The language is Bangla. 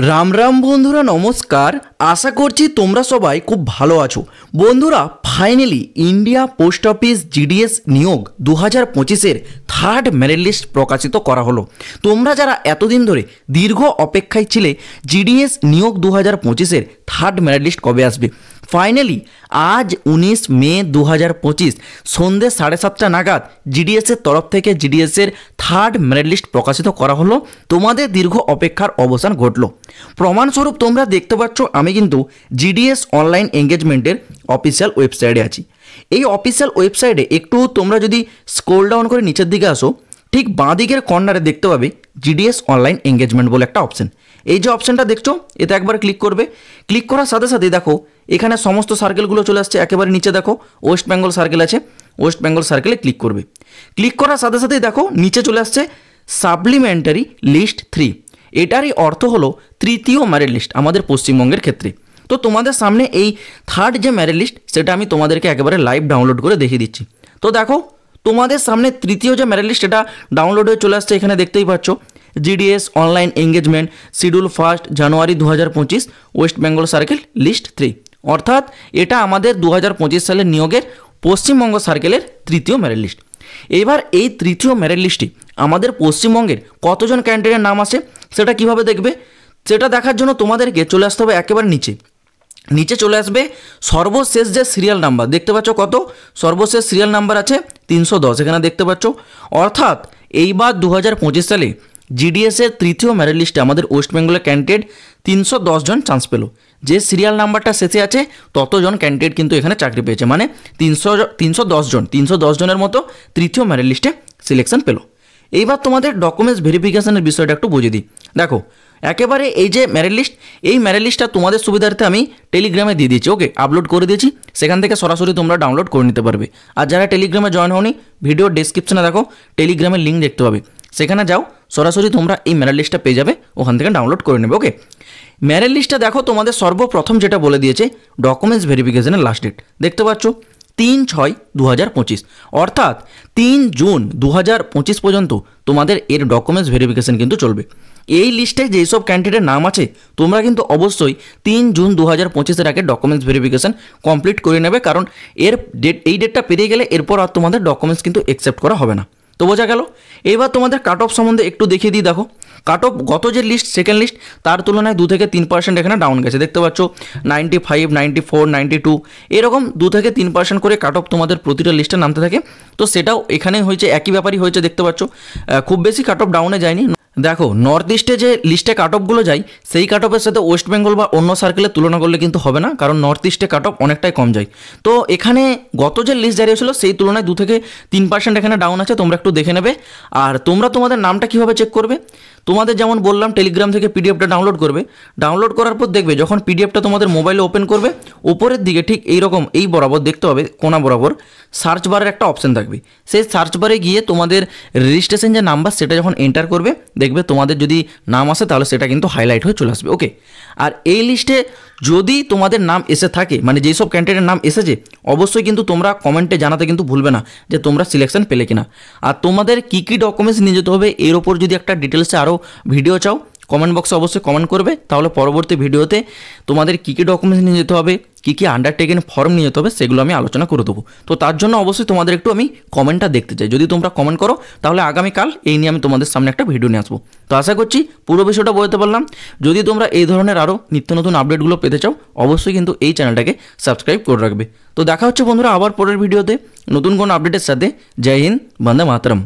রাম রাম বন্ধুরা, নমস্কার। আশা করছি তোমরা সবাই খুব ভালো আছো। বন্ধুরা, finally India post office GDS নিয়োগ 2025-এর থার্ড মেরিট লিস্ট প্রকাশিত করা হলো। তোমরা যারা এতদিন ধরে দীর্ঘ অপেক্ষায় ছিলে জিডিএস নিয়োগ 2025-এর থার্ড মেরিট লিস্ট কবে আসবে, ফাইনালি আজ 19 মে 2025 সন্ধ্যে 7:30 নাগাদ জিডিএসের তরফ থেকে জিডিএসের থার্ড মেরিট লিস্ট প্রকাশিত করা হলো। তোমাদের দীর্ঘ অপেক্ষার অবসান ঘটল। প্রমাণস্বরূপ তোমরা দেখতে পাচ্ছ আমি কিন্তু জিডিএস অনলাইন এঙ্গেজমেন্টের অফিসিয়াল ওয়েবসাইটে আছি। এই অফিসিয়াল ওয়েবসাইটে একটু তোমরা যদি স্ক্রল ডাউন করে নিচের দিকে আসো, ঠিক বাঁ দিকের কর্নারে দেখতে পাবে জিডিএস অনলাইন এঙ্গেজমেন্ট বলে একটা অপশন। এই যে অপশনটা দেখছো, এতে একবার ক্লিক করবে। ক্লিক করার সাথে সাথে দেখো এখানে সমস্ত সার্কেলগুলো চলে আসছে। একেবারে নিচে দেখো ওয়েস্ট বেঙ্গল সার্কেল আছে, ওয়েস্ট বেঙ্গল সার্কেলে ক্লিক করবে। ক্লিক করার সাথে সাথেই দেখো নিচে চলে আসছে সাপ্লিমেন্টারি লিস্ট 3। এটারই অর্থ হলো তৃতীয় মেরিট লিস্ট আমাদের পশ্চিমবঙ্গের ক্ষেত্রে। তো তোমাদের সামনে এই থার্ড যে মেরিট লিস্ট সেটা আমি তোমাদেরকে একেবারে লাইভ ডাউনলোড করে দেখিয়ে দিচ্ছি। তো দেখো তোমাদের সামনে তৃতীয় যে মেরিট লিস্ট এটা ডাউনলোড হয়ে চলে আসছে। এখানে দেখতেই পাচ্ছ জিডিএস অনলাইন এঙ্গেজমেন্ট শিডিউল 1 জানুয়ারি 2025 ওয়েস্ট বেঙ্গল সার্কেল লিস্ট 3। অর্থাৎ এটা আমাদের 2025 সালের নিয়োগের পশ্চিমবঙ্গ সার্কেলের তৃতীয় মেরিট লিস্ট। এবার এই তৃতীয় মেরিট লিস্টে আমাদের পশ্চিমবঙ্গের কতজন ক্যান্ডিডেটের নাম আছে সেটা কিভাবে দেখবে, সেটা দেখার জন্য তোমাদেরকে চলে আসতে হবে একেবারে নিচে চলে আসবে। সর্বশেষ যে সিরিয়াল নাম্বার দেখতে পাচ্ছ, কত সর্বশেষ সিরিয়াল নাম্বার আছে 310, এখানে দেখতে পাচ্ছ। অর্থাৎ এইবার 2025 সালে জিডিএসের তৃতীয় মেরিট লিস্টে আমাদের ওয়েস্ট বেঙ্গলের ক্যান্ডিডেট 310 জন চান্স পেল। যে সিরিয়াল নাম্বারটা শেষে আছে ততজন ক্যান্ডিডেট কিন্তু এখানে চাকরি পেয়েছে, মানে 310 জনের মতো তৃতীয় মেরিট লিস্টে সিলেকশন পেল। এইবার তোমাদের ডকুমেন্টস ভেরিফিকেশনের বিষয়টা একটু বুঝিয়ে দিই। দেখো একেবারে এই যে মেরিট লিস্ট, এই মেরিট লিস্টটা তোমাদের সুবিধার্থে আমি টেলিগ্রামে দিয়ে দিয়েছি। ওকে, আপলোড করে দিয়েছি, সেখান থেকে সরাসরি তোমরা ডাউনলোড করে নিতে পারবে। আর যারা টেলিগ্রামে জয়েন হওনি, ভিডিও ডেসক্রিপশনে দেখো টেলিগ্রামের লিঙ্ক দেখতে পাবে, সেখানে যাও, সরাসরি তোমরা এই মেরিট লিস্টটা পেয়ে যাবে, ওখান থেকে ডাউনলোড করে নেবে। ওকে, মেরিট লিস্টটা দেখো তোমাদের সর্বপ্রথম যেটা বলে দিয়েছে ডকুমেন্টস ভেরিফিকেশনের লাস্ট ডেট দেখতে পাচ্ছ 3/6/2025, অর্থাৎ 3 জুন 2025 পর্যন্ত তোমাদের এর ডকুমেন্টস ভেরিফিকেশন কিন্তু চলবে। এই লিস্টে যেসব ক্যান্ডিডেটের নাম আছে তোমরা কিন্তু অবশ্যই 3 জুন 2025-এর আগে ডকুমেন্টস ভেরিফিকেশন কমপ্লিট করে নেবে, কারণ এই ডেটটা পেরিয়ে গেলে এরপর আর তোমাদের ডকুমেন্টস কিন্তু অ্যাকসেপ্ট করা হবে না। তো বোঝা গেল। এবার তোমাদের কাট অফ সম্বন্ধে একটু দেখিয়ে দিই। দেখো কাট অফ গত যে লিস্ট সেকেন্ড লিস্ট তার তুলনায় 2 থেকে 3% এখানে ডাউন গেছে দেখতে পাচ্ছ। 95, 94, 92 এরকম 2 থেকে 3% করে কাট অফ তোমাদের প্রতিটা লিস্টে নামতে থাকে। তো সেটাও এখানে হয়েছে, একই ব্যাপারই হয়েছে দেখতে পাচ্ছ। খুব বেশি কাট অফ ডাউনে যায়নি। দেখো নর্থ ইস্টে যে লিস্টে কাট অফগুলো যায় সেই কাট অফের সাথে ওয়েস্ট বেঙ্গল বা অন্য সার্কেলের তুলনা করলে কিন্তু হবে না, কারণ নর্থ ইস্টে কাট অফ অনেকটাই কম যায়। তো এখানে গত যে লিস্ট জারি হয়েছিল সেই তুলনায় 2 থেকে 3% এখানে ডাউন আছে, তোমরা একটু দেখে নেবে। আর তোমরা তোমাদের নামটা কীভাবে চেক করবে, তোমাদের যেমন বললাম টেলিগ্রাম থেকে পিডিএফটা ডাউনলোড করবে। ডাউনলোড করার পর দেখবে যখন পিডিএফটা তোমাদের মোবাইলে ওপেন করবে, ওপরের দিকে ঠিক এইরকম এই বরাবর দেখতে হবে, কোনা বরাবর সার্চ বারের একটা অপশন থাকবে। সেই সার্চ বারে গিয়ে তোমাদের রেজিস্ট্রেশন যে নাম্বার সেটা যখন এন্টার করবে, দেখবে তোমাদের যদি নাম আসে তাহলে সেটা কিন্তু হাইলাইট হয়ে চলে আসবে। ওকে, আর এই লিস্টে যদি তোমাদের নাম এসে থাকে, মানে যেসব ক্যান্ডিডেটের নাম এসেছে, অবশ্যই কিন্তু তোমরা কমেন্টে জানাতে কিন্তু ভুলবে না যে তোমরা সিলেকশন পেলে কিনা। আর তোমাদের কী কী ডকুমেন্টস নিয়ে যেতে হবে এর ওপর যদি একটা ডিটেলসে আরও ভিডিও চাও, কমেন্ট বক্সে অবশ্যই কমেন্ট করবে, তাহলে পরবর্তী ভিডিওতে তোমাদের কী কী ডকুমেন্টস নিয়ে যেতে হবে, কী কী আন্ডারটেকেন ফর্ম নিয়ে যেতে হবে সেগুলো আমি আলোচনা করে দেবো। তো তার জন্য অবশ্যই তোমাদের একটু আমি কমেন্টটা দেখতে চাই। যদি তোমরা কমেন্ট করো তাহলে আগামীকাল এই নিয়ে আমি তোমাদের সামনে একটা ভিডিও নিয়ে আসবো। তো আশা করছি পুরো বিষয়টা বলতে পারলাম। যদি তোমরা এই ধরনের আরও নিত্য নতুন আপডেটগুলো পেতে চাও অবশ্যই কিন্তু এই চ্যানেলটাকে সাবস্ক্রাইব করে রাখবে। তো দেখা হচ্ছে বন্ধুরা আবার পরের ভিডিওতে নতুন কোনো আপডেটের সাথে। জয় হিন্দ, বন্দে মাতরম।